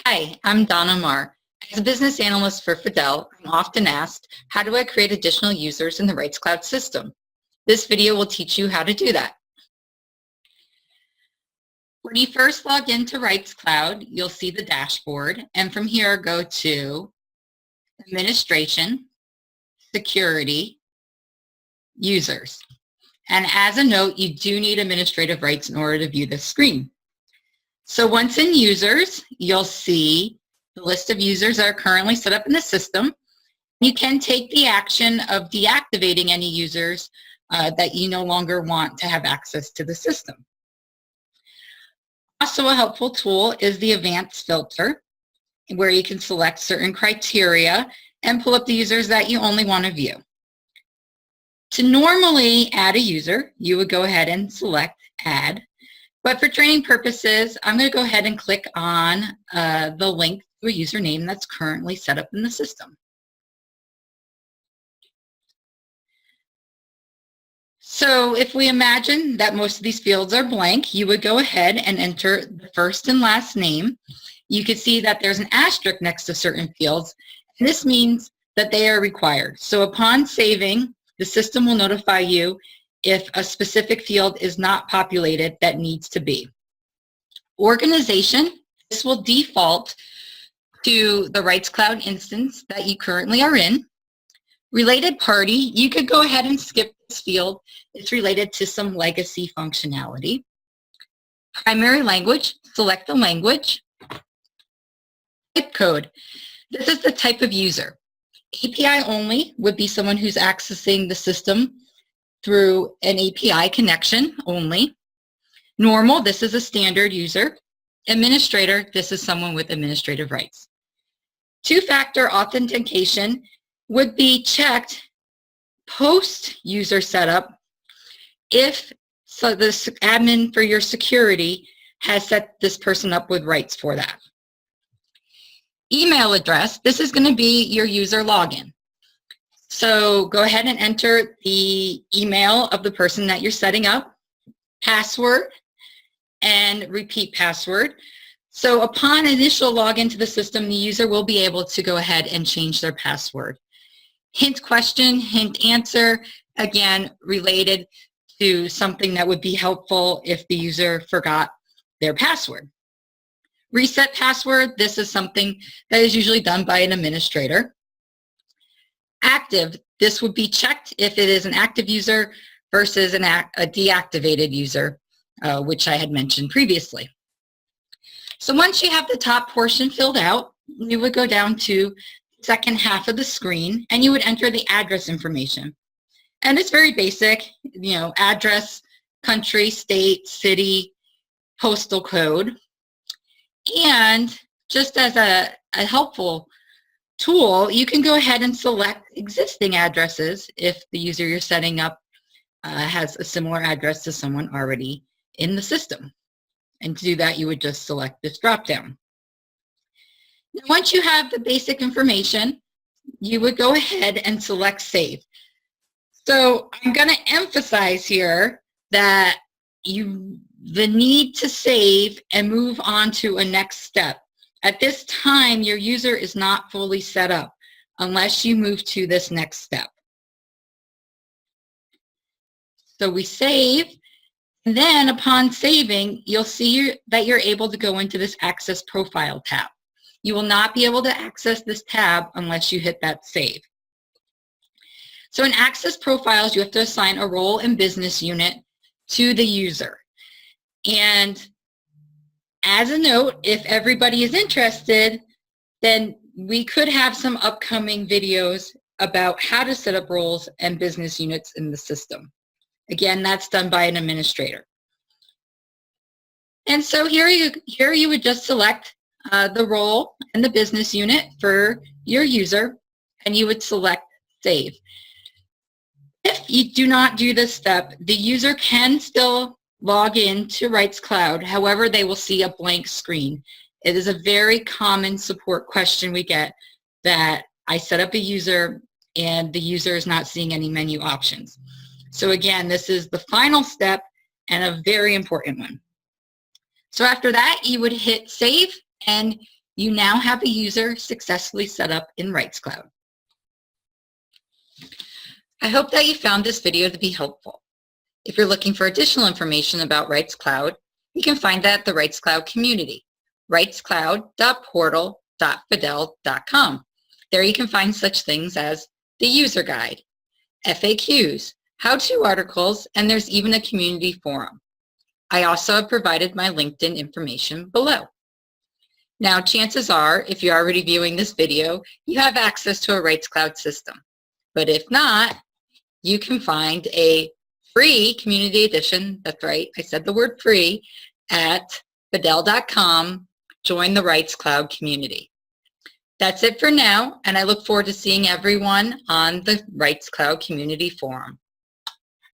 Hi, I'm Donna Marr. As a business analyst for FADEL, I'm often asked, how do I create additional users in the Rights Cloud system? This video will teach you how to do that. When you first log into Rights Cloud, you'll see the dashboard, and from here go to Administration, Security, Users. And as a note, you do need administrative rights in order to view this screen. So once in Users, you'll see the list of users that are currently set up in the system. You can take the action of deactivating any users that you no longer want to have access to the system. Also a helpful tool is the advanced filter, where you can select certain criteria and pull up the users that you only want to view. To normally add a user, you would go ahead and select Add. But for training purposes, I'm going to go ahead and click on the link to a username that's currently set up in the system. So if we imagine that most of these fields are blank, you would go ahead and enter the first and last name. You can see that there's an asterisk next to certain fields, and this means that they are required. So upon saving, the system will notify you if a specific field is not populated that needs to be. Organization, this will default to the Rights Cloud instance that you currently are in. Related party, you could go ahead and skip this field. It's related to some legacy functionality. Primary language, select the language. Type code, this is the type of user. API only would be someone who's accessing the system through an API connection only. Normal, this is a standard user. Administrator, this is someone with administrative rights. Two-factor authentication would be checked post-user setup if the admin for your security has set this person up with rights for that. Email address, this is going to be your user login. So go ahead and enter the email of the person that you're setting up, password, and repeat password. So upon initial login to the system, the user will be able to go ahead and change their password. Hint question, hint answer, again, related to something that would be helpful if the user forgot their password. Reset password, this is something that is usually done by an administrator. Active, this would be checked if it is an active user versus a deactivated user, which I had mentioned previously. So once you have the top portion filled out, you would go down to the second half of the screen and you would enter the address information. And it's very basic, address, country, state, city, postal code. And just as a helpful tool, you can go ahead and select existing addresses if the user you're setting up has a similar address to someone already in the system. And to do that, you would just select this drop-down. Now, once you have the basic information, you would go ahead and select Save. So I'm going to emphasize here that the need to save and move on to a next step. At this time, your user is not fully set up unless you move to this next step. So we save, and then upon saving, you'll see that you're able to go into this Access Profile tab. You will not be able to access this tab unless you hit that save. So in Access Profiles, you have to assign a role and business unit to the user. And as a note, if everybody is interested, then we could have some upcoming videos about how to set up roles and business units in the system. Again, that's done by an administrator. And so here you would just select the role and the business unit for your user, and you would select Save. If you do not do this step, the user can still log in to Rights Cloud. However, they will see a blank screen. It is a very common support question we get, that I set up a user and the user is not seeing any menu options. So again, this is the final step and a very important one. So after that, you would hit Save and You now have a user successfully set up in Rights Cloud. I hope that you found this video to be helpful. If you're looking for additional information about Rights Cloud, you can find that at the Rights Cloud community, rightscloud.portal.fadel.com. There you can find such things as the user guide, FAQs, how-to articles, and there's even a community forum. I also have provided my LinkedIn information below. Now, chances are, if you're already viewing this video, you have access to a Rights Cloud system. But if not, you can find a free community edition, that's right, I said the word free, at FADEL.com. Join the Rights Cloud community. That's it for now, and I look forward to seeing everyone on the Rights Cloud community forum.